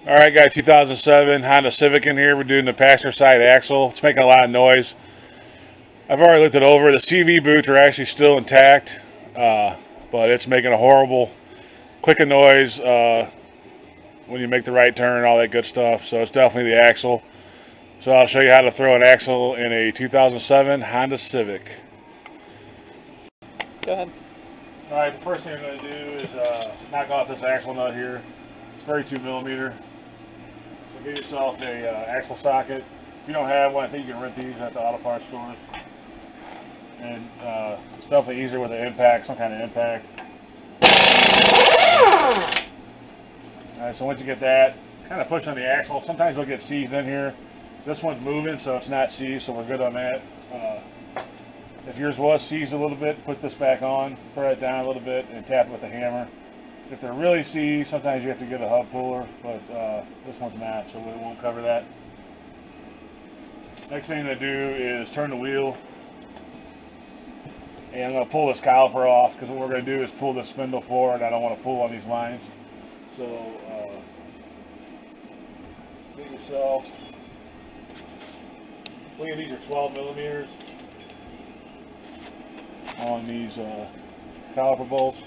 Alright, got a 2007 Honda Civic in here. We're doing the passenger side axle. It's making a lot of noise. I've already looked it over. The CV boots are actually still intact, but it's making a horrible clicking noise when you make the right turn, all that good stuff. So it's definitely the axle. So I'll show you how to throw an axle in a 2007 Honda Civic. Go ahead. Alright, the first thing I'm going to do is knock off this axle nut here. It's 32 millimeter. So get yourself a axle socket. If you don't have one, I think you can rent these at the auto parts stores. And it's definitely easier with an impact, some kind of impact. Alright, so once you get that, kind of push on the axle. Sometimes you'll get seized in here. This one's moving, so it's not seized, so we're good on that. If yours was seized a little bit, put this back on, throw it down a little bit, and tap it with the hammer. If they're really seized, sometimes you have to get a hub puller, but this one's not, so we won't cover that. Next thing I'm going to do is turn the wheel. And I'm going to pull this caliper off, because what we're going to do is pull this spindle forward. I don't want to pull on these lines. So, get yourself, look at these are 12 millimeters on these caliper bolts.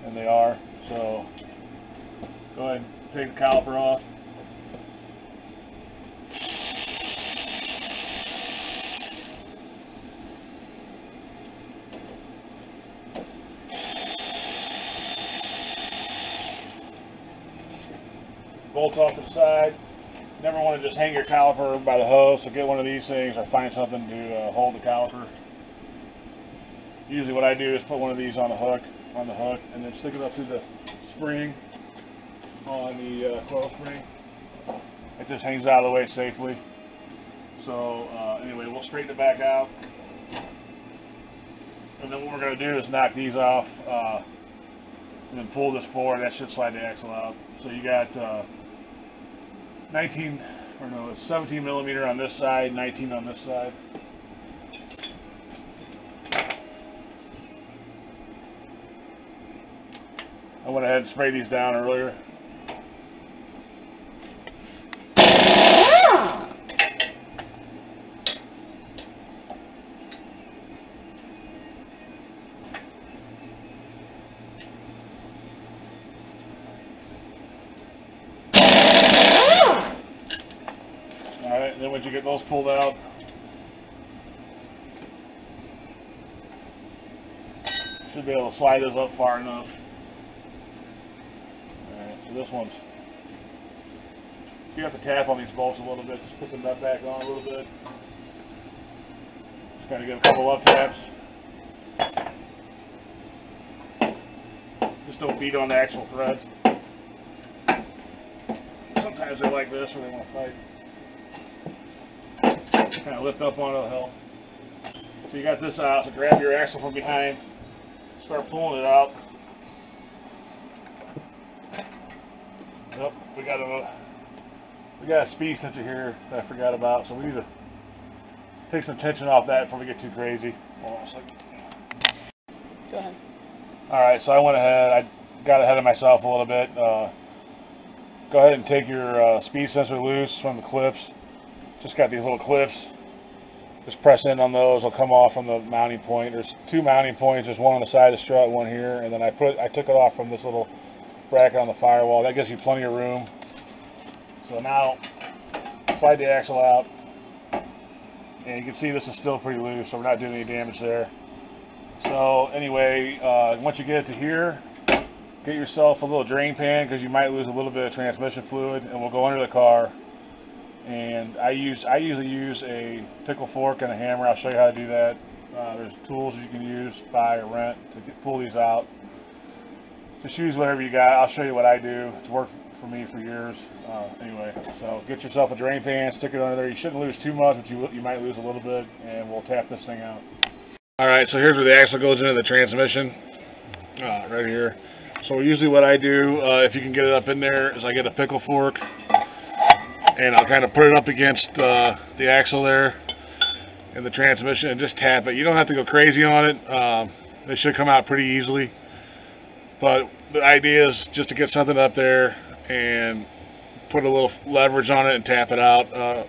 And they are. So, go ahead and take the caliper off. Bolt off to the side. Never want to just hang your caliper by the hose, so get one of these things or find something to hold the caliper. Usually what I do is put one of these on the hook, and then stick it up through the spring on the coil spring. It just hangs out of the way safely. So anyway, we'll straighten it back out. And then what we're going to do is knock these off and then pull this forward. That should slide the axle out. So you got 17 millimeter on this side, 19 on this side. I went ahead and sprayed these down earlier. Alright, then once you get those pulled out, should be able to slide those up far enough. Alright, so this one's, you have to tap on these bolts a little bit, just put the nut back on a little bit. Just kind of give a couple up taps. Just don't beat on the actual threads. Sometimes they're like this where they want to fight. Kind of lift up on it, help. So you got this out, so grab your axle from behind, start pulling it out. Yep, we got a speed sensor here that I forgot about, so we need to take some tension off that before we get too crazy. Hold on a second. Go ahead. Alright, so I went ahead, I got ahead of myself a little bit. Go ahead and take your speed sensor loose from the clips. Just got these little clips. Just press in on those. They'll come off from the mounting point. There's two mounting points. There's one on the side of the strut, one here, and then I took it off from this little bracket on the firewall. That gives you plenty of room. So now slide the axle out, and you can see this is still pretty loose, so we're not doing any damage there. So anyway, once you get it to here, get yourself a little drain pan, because you might lose a little bit of transmission fluid, and we'll go under the car. And I usually use a pickle fork and a hammer. I'll show you how to do that. There's tools you can use, buy or rent, to pull these out. Just use whatever you got. I'll show you what I do. It's worked for me for years. Anyway, so get yourself a drain pan, stick it under there. You shouldn't lose too much, but you might lose a little bit, and we'll tap this thing out. Alright, so here's where the axle goes into the transmission, right here. So usually what I do, if you can get it up in there, is I get a pickle fork, and I'll kind of put it up against the axle there in the transmission and just tap it. You don't have to go crazy on it. It should come out pretty easily. But the idea is just to get something up there and put a little leverage on it and tap it out.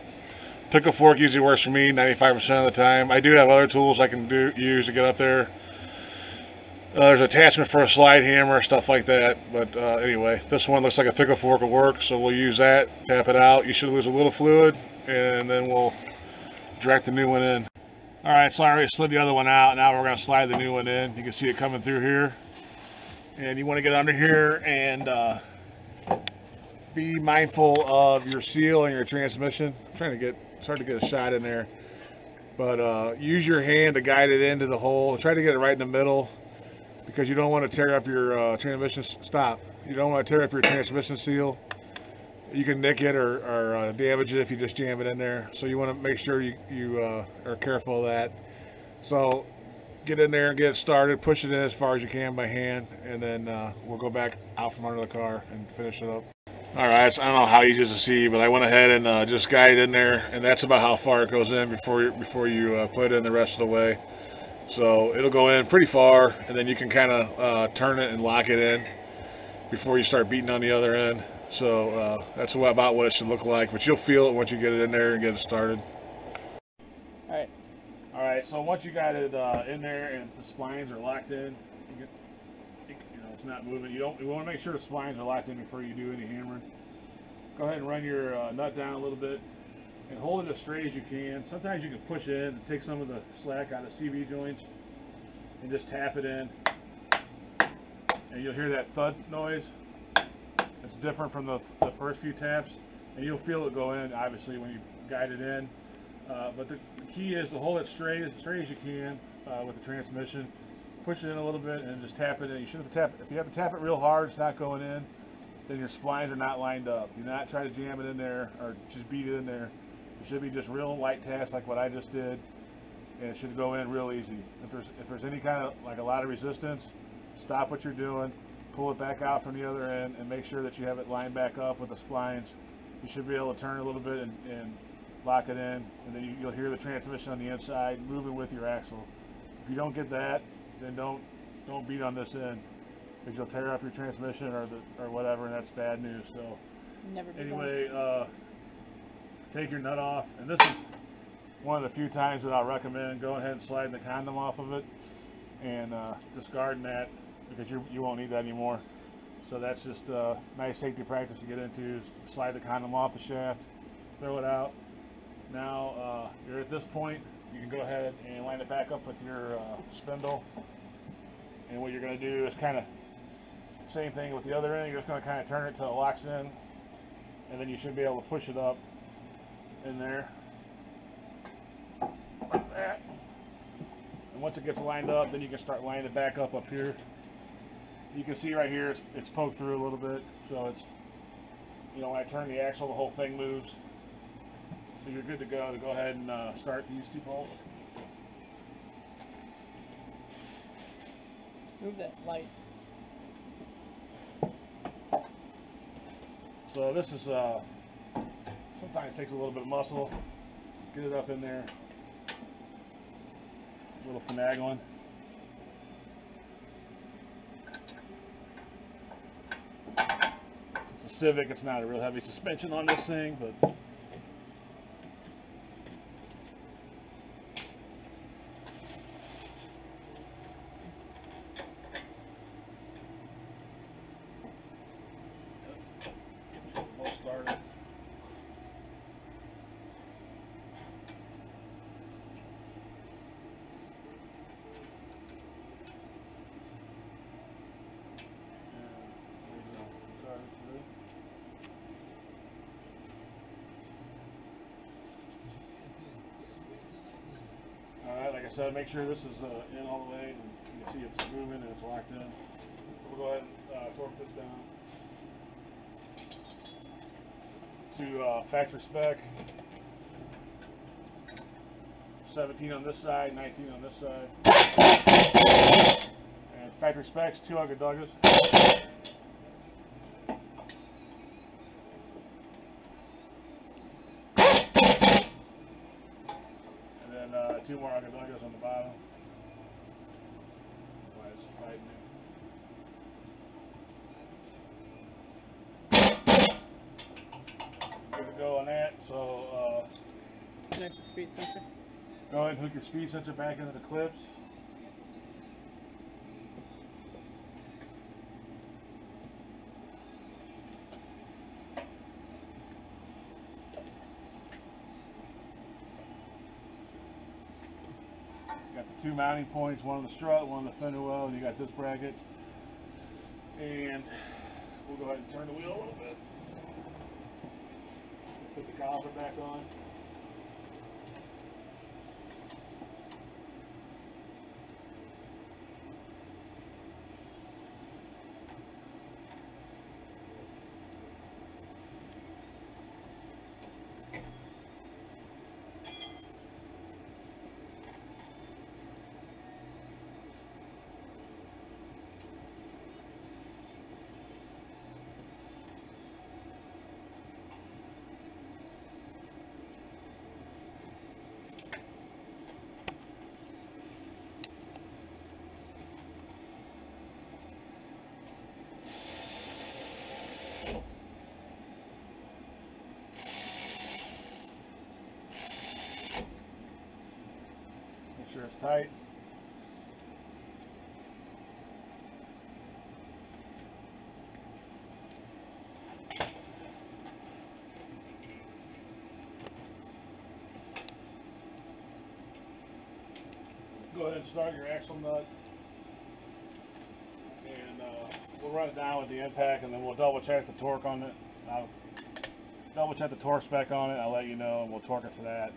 Pickle fork usually works for me 95% of the time. I do have other tools I can use to get up there. There's an attachment for a slide hammer, stuff like that. But anyway, this one looks like a pickle fork will work, so we'll use that, tap it out. You should lose a little fluid, and then we'll direct the new one in. All right, so I already slid the other one out. Now we're going to slide the new one in. You can see it coming through here. And you want to get under here and be mindful of your seal and your transmission. I'm trying to get, it's hard to get a shot in there. But use your hand to guide it into the hole. Try to get it right in the middle, because you don't want to tear up your transmission. Stop. You don't want to tear up your transmission seal. You can nick it or damage it if you just jam it in there. So you want to make sure you are careful of that. So get in there and get it started. Push it in as far as you can by hand, and then we'll go back out from under the car and finish it up. All right, so I don't know how easy to see, but I went ahead and just guided in there, and that's about how far it goes in before you put it in the rest of the way. So it'll go in pretty far, and then you can kind of turn it and lock it in before you start beating on the other end. So that's about what it should look like, but you'll feel it once you get it in there and get it started. All right, so once you got it in there and the splines are locked in, it's not moving. You want to make sure the splines are locked in before you do any hammering. Go ahead and run your nut down a little bit and hold it as straight as you can. Sometimes you can push it in and take some of the slack out of CV joints and just tap it in, and you'll hear that thud noise. It's different from the first few taps, and you'll feel it go in obviously when you guide it in. But the key is to hold it straight as you can with the transmission. Push it in a little bit and just tap it in. You shouldn't tap it. If you have to tap it real hard, it's not going in, then your splines are not lined up. Do not try to jam it in there or just beat it in there. It should be just real light taps like what I just did, and it should go in real easy. If there's any kind of like a lot of resistance, stop what you're doing, pull it back out from the other end, and make sure that you have it lined back up with the splines. You should be able to turn a little bit and lock it in, and then you'll hear the transmission on the inside moving with your axle. If you don't get that, then don't beat on this end, because you'll tear up your transmission or whatever, and that's bad news. So anyway, take your nut off, and this is one of the few times that I'll recommend going ahead and sliding the condom off of it and discarding that, because you won't need that anymore. So that's just a nice safety practice to get into. Slide the condom off the shaft, throw it out. Now you're at this point, you can go ahead and line it back up with your spindle. And what you're going to do is kind of same thing with the other end. You're just going to kind of turn it till it locks in, and then you should be able to push it up in there like that. And once it gets lined up, then you can start lining it back up here. You can see right here it's poked through a little bit, so it's, when I turn the axle, the whole thing moves. So you're good to go ahead and start these two bolts. Move that light. So this is sometimes takes a little bit of muscle. Get it up in there. A little finagling. It's a Civic. It's not a real heavy suspension on this thing, but like I said, make sure this is in all the way, and you can see it's moving and it's locked in. We'll go ahead and torque this down to factory spec. 17 on this side, 19 on this side. And factory specs, 2 Ugga-Duggas. And then 2 more Ugga-Duggas on the bottom. Why it's fighting So Connect the speed sensor. go ahead and hook your speed sensor back into the clips. You got the two mounting points, one on the strut, one on the fender well, and you got this bracket. And we'll go ahead and turn the wheel a little bit. Put the caliper back on. Make sure it's tight. Go ahead and start your axle nut, and we'll run it down with the impact, and then we'll double check the torque on it. I'll double check the torque spec on it. I'll let you know, and we'll torque it to that.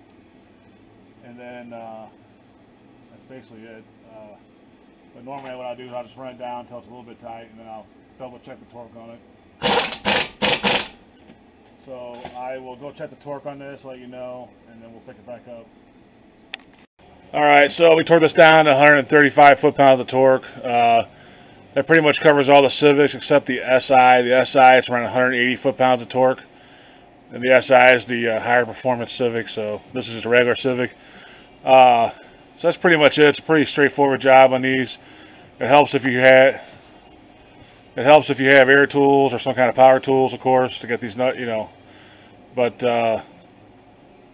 And then that's basically it. But normally what I'll do is I'll just run it down until it's a little bit tight, and then I'll double check the torque on it. So I will go check the torque on this, let you know, and then we'll pick it back up. Alright, so we torqued this down to 135 foot-pounds of torque. That pretty much covers all the Civics except the SI. The SI is around 180 foot-pounds of torque. And the SI is the higher performance Civic, so this is just a regular Civic. So that's pretty much it. It's a pretty straightforward job on these. It helps if you have air tools or some kind of power tools, of course, to get these nut, you know. But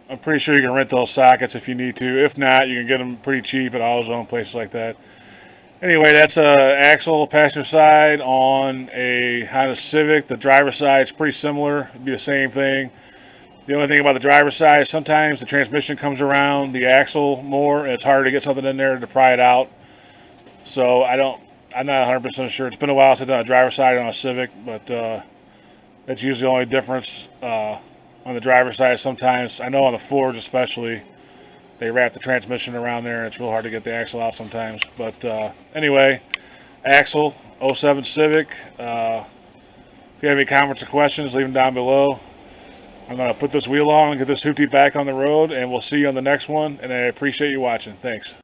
I'm pretty sure you can rent those sockets if you need to. If not, you can get them pretty cheap at AutoZone, places like that. Anyway, that's axle passenger side on a Honda Civic. The driver side is pretty similar. It'd be the same thing. The only thing about the driver side is sometimes the transmission comes around the axle more, and it's harder to get something in there to pry it out. So I'm not 100% sure. It's been a while since I've done a driver side on a Civic, but that's usually the only difference. On the driver's side, sometimes, I know on the Fords especially, they wrap the transmission around there and it's real hard to get the axle out sometimes. But anyway, axle, 07 Civic. If you have any comments or questions, leave them down below. I'm going to put this wheel on and get this hoopty back on the road, and we'll see you on the next one. And I appreciate you watching. Thanks.